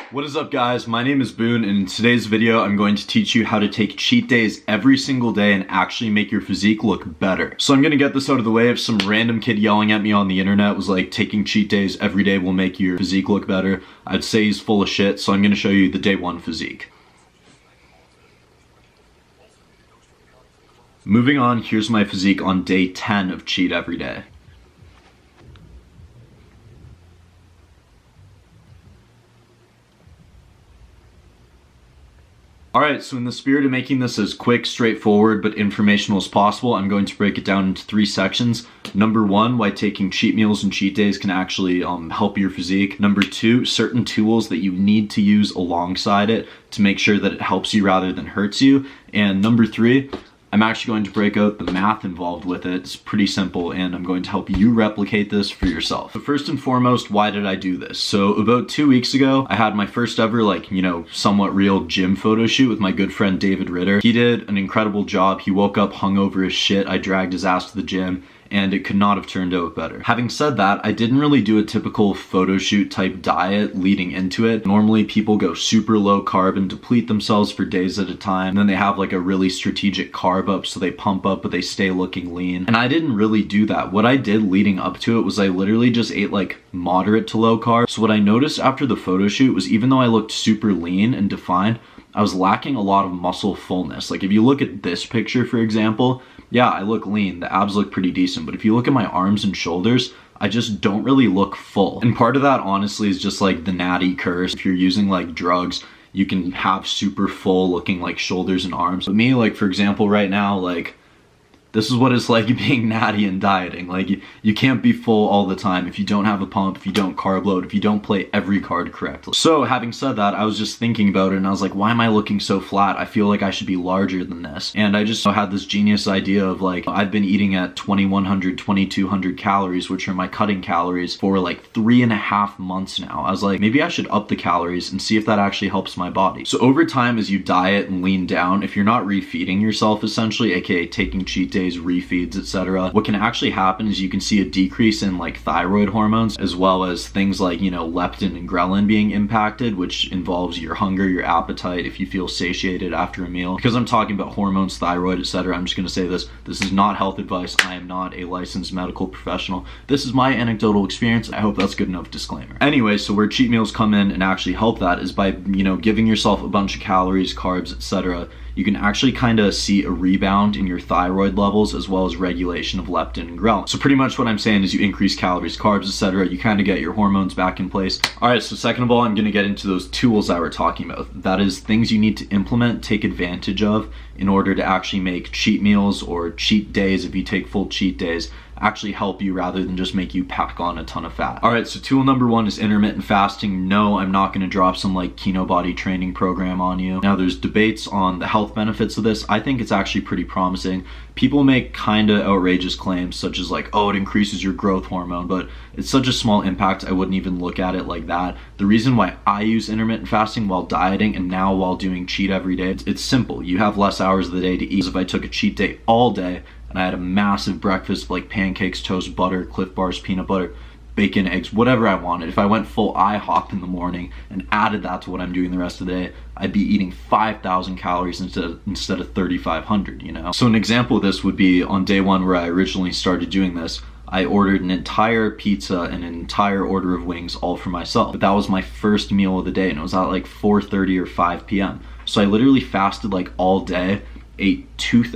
What is up, guys? My name is Boon, and in today's video I'm going to teach you how to take cheat days every single day and actually make your physique look better. So I'm gonna get this out of the way. If some random kid yelling at me on the internet was like, taking cheat days every day will make your physique look better, I'd say he's full of shit. So I'm gonna show you the day one physique. Moving on, here's my physique on day 10 of cheat every day. Alright, so in the spirit of making this as quick, straightforward, but informational as possible, I'm going to break it down into 3 sections. Number 1, why taking cheat meals and cheat days can actually help your physique. Number 2, certain tools that you need to use alongside it to make sure that it helps you rather than hurts you. And number 3, I'm actually going to break out the math involved with it. It's pretty simple, and I'm going to help you replicate this for yourself. But first and foremost, why did I do this? So about 2 weeks ago, I had my first ever, somewhat real gym photo shoot with my good friend David Ritter. He did an incredible job. He woke up hungover as shit. I dragged his ass to the gym, and it could not have turned out better. Having said that, I didn't really do a typical photo shoot type diet leading into it. Normally people go super low carb and deplete themselves for days at a time, and then they have like a really strategic carb up, so they pump up but they stay looking lean. And I didn't really do that. What I did leading up to it was I literally just ate like moderate to low carb. So what I noticed after the photo shoot was, even though I looked super lean and defined, I was lacking a lot of muscle fullness. Like if you look at this picture, for example, yeah, I look lean, the abs look pretty decent, but if you look at my arms and shoulders, I just don't really look full. And part of that honestly is just like the natty curse. If you're using like drugs, you can have super full looking like shoulders and arms. But me, like for example, right now, like this is what it's like being natty and dieting. Like you can't be full all the time if you don't have a pump, if you don't carb load, if you don't play every card correctly. So having said that, I was just thinking about it and I was like, why am I looking so flat? I feel like I should be larger than this. And I just had this genius idea of like, I've been eating at 2100, 2200 calories, which are my cutting calories, for like 3.5 months now. I was like, maybe I should up the calories and see if that actually helps my body. So over time, as you diet and lean down, if you're not refeeding yourself essentially, aka taking cheat days, refeeds, etc., what can actually happen is you can see a decrease in like thyroid hormones, as well as things like, leptin and ghrelin being impacted, which involves your hunger, your appetite, if you feel satiated after a meal. Because I'm talking about hormones, thyroid, etc., I'm just going to say this is not health advice. I am not a licensed medical professional. This is my anecdotal experience. I hope that's good enough disclaimer. Anyway, so where cheat meals come in and actually help that is by, giving yourself a bunch of calories, carbs, etc., you can actually kind of see a rebound in your thyroid levels, as well as regulation of leptin and ghrelin. So pretty much what I'm saying is you increase calories, carbs, etc. You kind of get your hormones back in place. All right, so second of all, I'm going to get into those tools that we're talking about. That is things you need to implement, take advantage of in order to actually make cheat meals or cheat days, if you take full cheat days, actually help you rather than just make you pack on a ton of fat. All right, so tool number 1 is intermittent fasting. No, I'm not going to drop some like kinobody training program on you. Now there's debates on the health benefits of this. I think it's actually pretty promising. People make kind of outrageous claims such as like, oh, it increases your growth hormone, but it's such a small impact, I wouldn't even look at it like that. The reason why I use intermittent fasting while dieting and now while doing cheat every day, it's simple. You have less hours of the day to eat. If I took a cheat day all day and I had a massive breakfast like pancakes, toast, butter, Cliff Bars, peanut butter, bacon, eggs, whatever I wanted. If I went full IHOP in the morning and added that to what I'm doing the rest of the day, I'd be eating 5,000 calories instead of 3,500, So an example of this would be on day 1 where I originally started doing this. I ordered an entire pizza and an entire order of wings all for myself. But that was my first meal of the day, and it was at like 4:30 or 5 p.m. So I literally fasted like all day, ate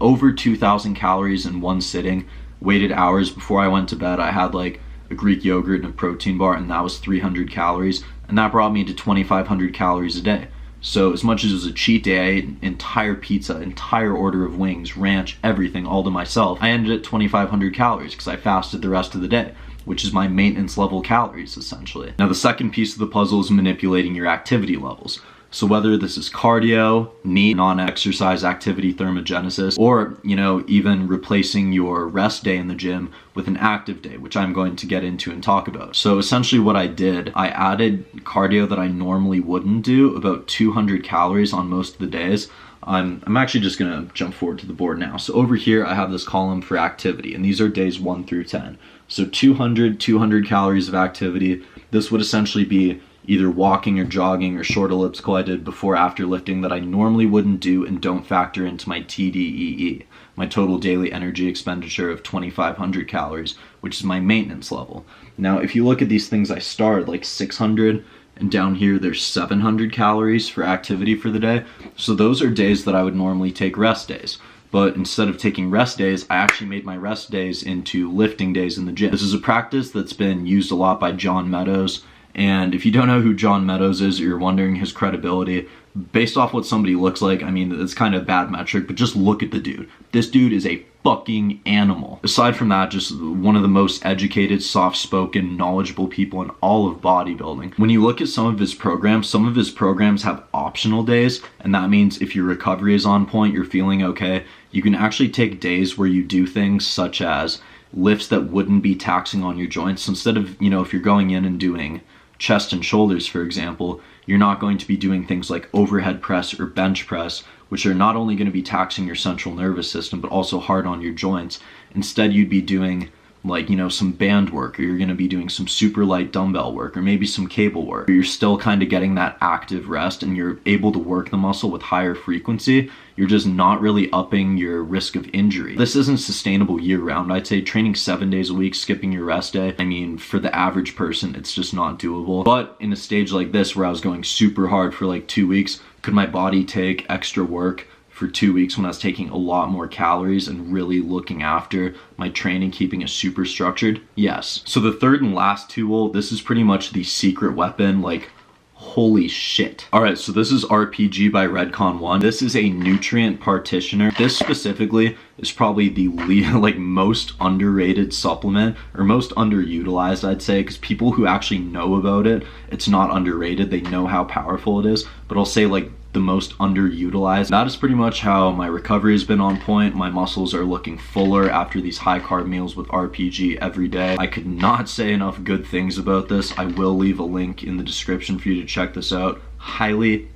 over 2,000 calories in one sitting, waited hours before I went to bed. I had like a Greek yogurt and a protein bar, and that was 300 calories, and that brought me to 2,500 calories a day. So as much as it was a cheat day, I ate an entire pizza, entire order of wings, ranch, everything all to myself. I ended at 2,500 calories because I fasted the rest of the day, which is my maintenance level calories essentially. Now the second piece of the puzzle is manipulating your activity levels. So whether this is cardio, NEAT, non-exercise activity thermogenesis, or, even replacing your rest day in the gym with an active day, which I'm going to get into and talk about. So essentially what I did, I added cardio that I normally wouldn't do, about 200 calories on most of the days. I'm actually just gonna jump forward to the board now. So over here I have this column for activity, and these are days 1 through 10. So 200 calories of activity. This would essentially be either walking or jogging or short elliptical I did before after lifting that I normally wouldn't do and don't factor into my TDEE, my total daily energy expenditure of 2,500 calories, which is my maintenance level. Now, if you look at these things I start like 600, and down here there's 700 calories for activity for the day. So those are days that I would normally take rest days. But instead of taking rest days, I actually made my rest days into lifting days in the gym. This is a practice that's been used a lot by John Meadows. And if you don't know who John Meadows is, or you're wondering his credibility, based off what somebody looks like, I mean, it's kind of a bad metric, but just look at the dude. This dude is a fucking animal. Aside from that, just one of the most educated, soft-spoken, knowledgeable people in all of bodybuilding. When you look at some of his programs have optional days, and that means if your recovery is on point, you're feeling okay, you can actually take days where you do things such as lifts that wouldn't be taxing on your joints. So instead of, if you're going in and doing chest and shoulders, for example, you're not going to be doing things like overhead press or bench press, which are not only going to be taxing your central nervous system, but also hard on your joints. Instead, you'd be doing like, some band work, or you're going to be doing some super light dumbbell work, or maybe some cable work. You're still kind of getting that active rest and you're able to work the muscle with higher frequency. You're just not really upping your risk of injury. This isn't sustainable year round. I'd say training 7 days a week, skipping your rest day, I mean, for the average person, it's just not doable. But in a stage like this where I was going super hard for like 2 weeks, could my body take extra work for 2 weeks when I was taking a lot more calories and really looking after my training, keeping it super structured? Yes. So the third and last tool, this is pretty much the secret weapon, like holy shit. All right, so this is RPG by Redcon 1. This is a nutrient partitioner. This specifically is probably the most underrated supplement, or most underutilized, I'd say, because people who actually know about it, it's not underrated. They know how powerful it is, but I'll say like the most underutilized. That is pretty much how my recovery has been on point. My muscles are looking fuller after these high carb meals with RPG every day. I could not say enough good things about this. I will leave a link in the description for you to check this out. Highly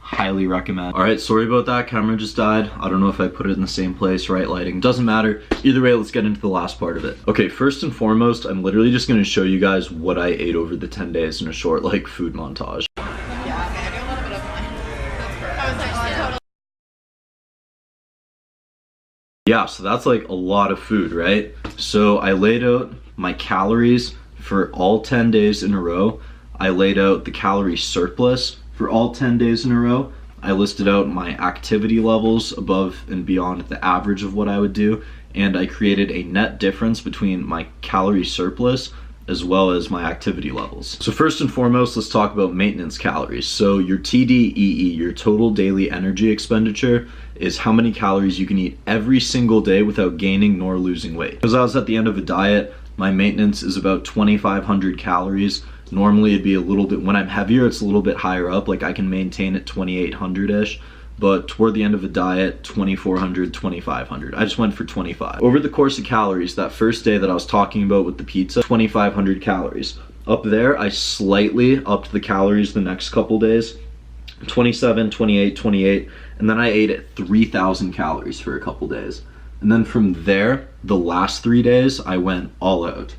recommend. All right, sorry about that, camera just died. I don't know if I put it in the same place, right lighting, doesn't matter. Either way, let's get into the last part of it. Okay, first and foremost, I'm literally just gonna show you guys what I ate over the 10 days in a short food montage. Yeah, so that's like a lot of food, right? So I laid out my calories for all 10 days in a row. I laid out the calorie surplus for all 10 days in a row. I listed out my activity levels above and beyond the average of what I would do. And I created a net difference between my calorie surplus as well as my activity levels. So first and foremost, let's talk about maintenance calories. So your TDEE, your total daily energy expenditure, is how many calories you can eat every single day without gaining nor losing weight. Because I was at the end of a diet, my maintenance is about 2,500 calories. Normally it'd be a little bit, when I'm heavier, it's a little bit higher up, like I can maintain it 2,800-ish. But toward the end of a diet, 2,400, 2,500. I just went for 25. Over the course of calories, that first day that I was talking about with the pizza, 2,500 calories. Up there, I slightly upped the calories the next couple days, 27, 28, 28, and then I ate at 3,000 calories for a couple days. And then from there, the last 3 days, I went all out.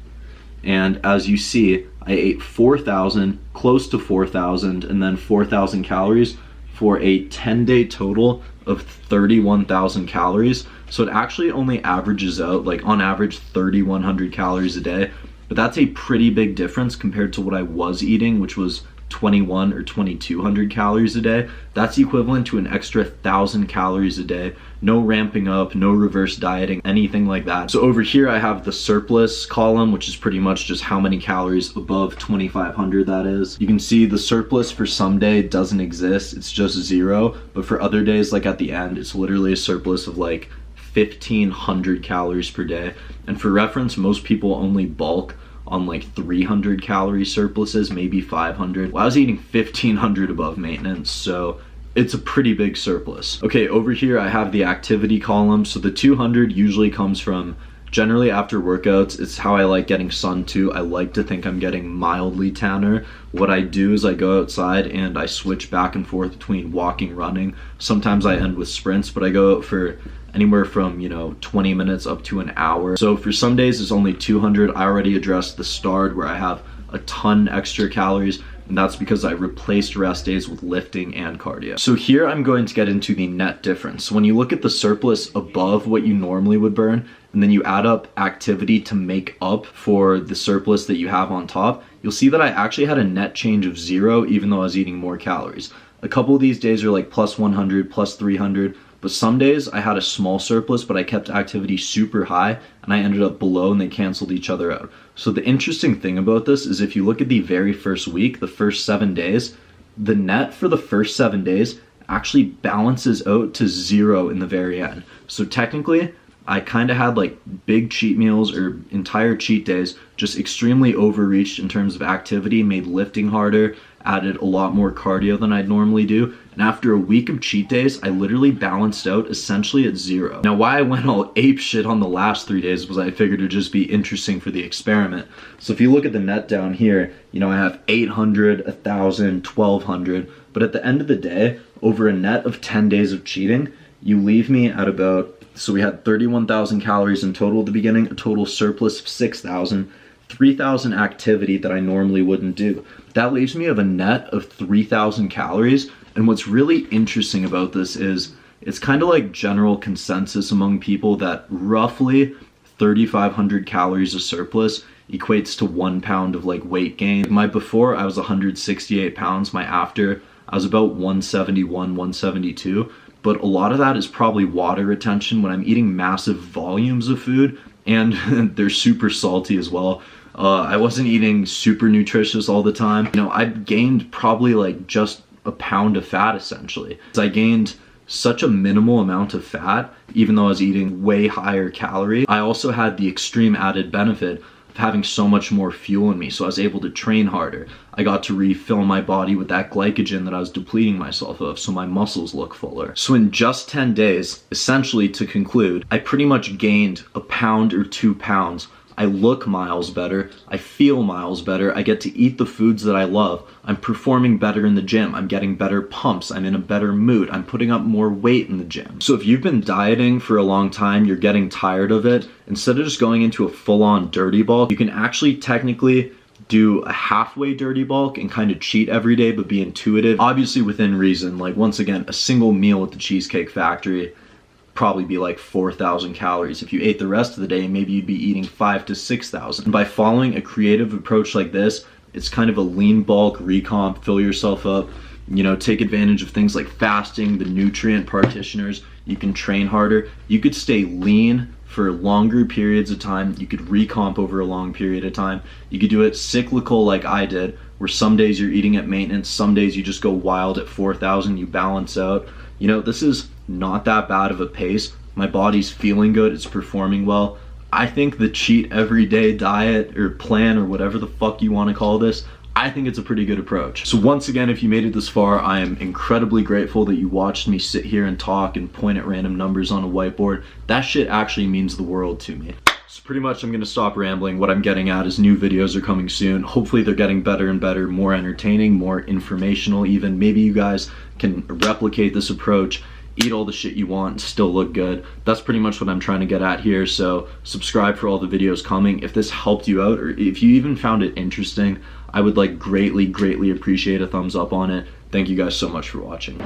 And as you see, I ate 4,000, close to 4,000, and then 4,000 calories, for a 10-day total of 31,000 calories. So it actually only averages out, like on average, 3,100 calories a day. But that's a pretty big difference compared to what I was eating, which was 2,100 or 2,200 calories a day. That's equivalent to an extra 1,000 calories a day. No ramping up, no reverse dieting, anything like that. So over here I have the surplus column, which is pretty much just how many calories above 2,500 that is. You can see the surplus for some day doesn't exist, it's just 0. But for other days, like at the end, it's literally a surplus of like 1,500 calories per day. And for reference, most people only bulk on like 300 calorie surpluses, maybe 500. Well, I was eating 1,500 above maintenance, so it's a pretty big surplus. Okay, over here I have the activity column. So the 200 usually comes from generally after workouts. It's how I like getting sun too. I like to think I'm getting mildly tanner. What I do is I go outside and I switch back and forth between walking, running. Sometimes I end with sprints, but I go out for anywhere from 20 minutes up to an hour. So for some days it's only 200. I already addressed the start where I have a ton extra calories. and that's because I replaced rest days with lifting and cardio. So here I'm going to get into the net difference. So when you look at the surplus above what you normally would burn, and then you add up activity to make up for the surplus that you have on top, you'll see that I actually had a net change of 0 even though I was eating more calories. A couple of these days are like plus 100, plus 300, but some days I had a small surplus, but I kept activity super high and I ended up below and they canceled each other out. So the interesting thing about this is if you look at the very first week, the first 7 days, the net for the first 7 days actually balances out to 0 in the very end. So technically, I kind of had like big cheat meals or entire cheat days, just extremely overreached in terms of activity, made lifting harder, added a lot more cardio than I'd normally do. And after a week of cheat days, I literally balanced out essentially at 0. Now, why I went all ape shit on the last 3 days was I figured it'd just be interesting for the experiment. So if you look at the net down here, you know, I have 800, 1,000, 1,200, but at the end of the day, over a net of 10 days of cheating, you leave me at about, so we had 31,000 calories in total at the beginning, a total surplus of 6,000, 3,000 activity that I normally wouldn't do. That leaves me of a net of 3,000 calories. And what's really interesting about this is it's kind of like general consensus among people that roughly 3,500 calories of surplus equates to 1 pound of like weight gain. My before, I was 168 pounds. My after, I was about 171, 172. But a lot of that is probably water retention when I'm eating massive volumes of food, and they're super salty as well. I wasn't eating super nutritious all the time. You know, I gained probably like just a pound of fat essentially. I gained such a minimal amount of fat, even though I was eating way higher calories. I also had the extreme added benefit of having so much more fuel in me, so I was able to train harder. I got to refill my body with that glycogen that I was depleting myself of, so my muscles look fuller. So in just 10 days, essentially to conclude, I pretty much gained a pound or 2 pounds. I look miles better, I feel miles better, I get to eat the foods that I love, I'm performing better in the gym, I'm getting better pumps, I'm in a better mood, I'm putting up more weight in the gym. So if you've been dieting for a long time, you're getting tired of it, instead of just going into a full-on dirty bulk, you can actually technically do a halfway dirty bulk and kind of cheat every day but be intuitive, obviously within reason. Like once again, a single meal at the Cheesecake Factory probably be like 4,000 calories. If you ate the rest of the day, maybe you'd be eating 5,000 to 6,000. And by following a creative approach like this, it's kind of a lean bulk recomp, fill yourself up, you know, take advantage of things like fasting, the nutrient partitioners. You can train harder. You could stay lean for longer periods of time. You could recomp over a long period of time. You could do it cyclical like I did, where some days you're eating at maintenance, some days you just go wild at 4,000, you balance out. You know, this is not that bad of a pace. My body's feeling good, it's performing well. I think the cheat every day diet or plan or whatever the fuck you want to call this, I think it's a pretty good approach. So once again, if you made it this far, I am incredibly grateful that you watched me sit here and talk and point at random numbers on a whiteboard. That shit actually means the world to me. So pretty much I'm gonna stop rambling. What I'm getting at is new videos are coming soon. Hopefully they're getting better and better, more entertaining, more informational even. Maybe you guys can replicate this approach, eat all the shit you want and still look good. That's pretty much what I'm trying to get at here. So subscribe for all the videos coming. If this helped you out, or if you even found it interesting, I would like greatly appreciate a thumbs up on it. Thank you guys so much for watching.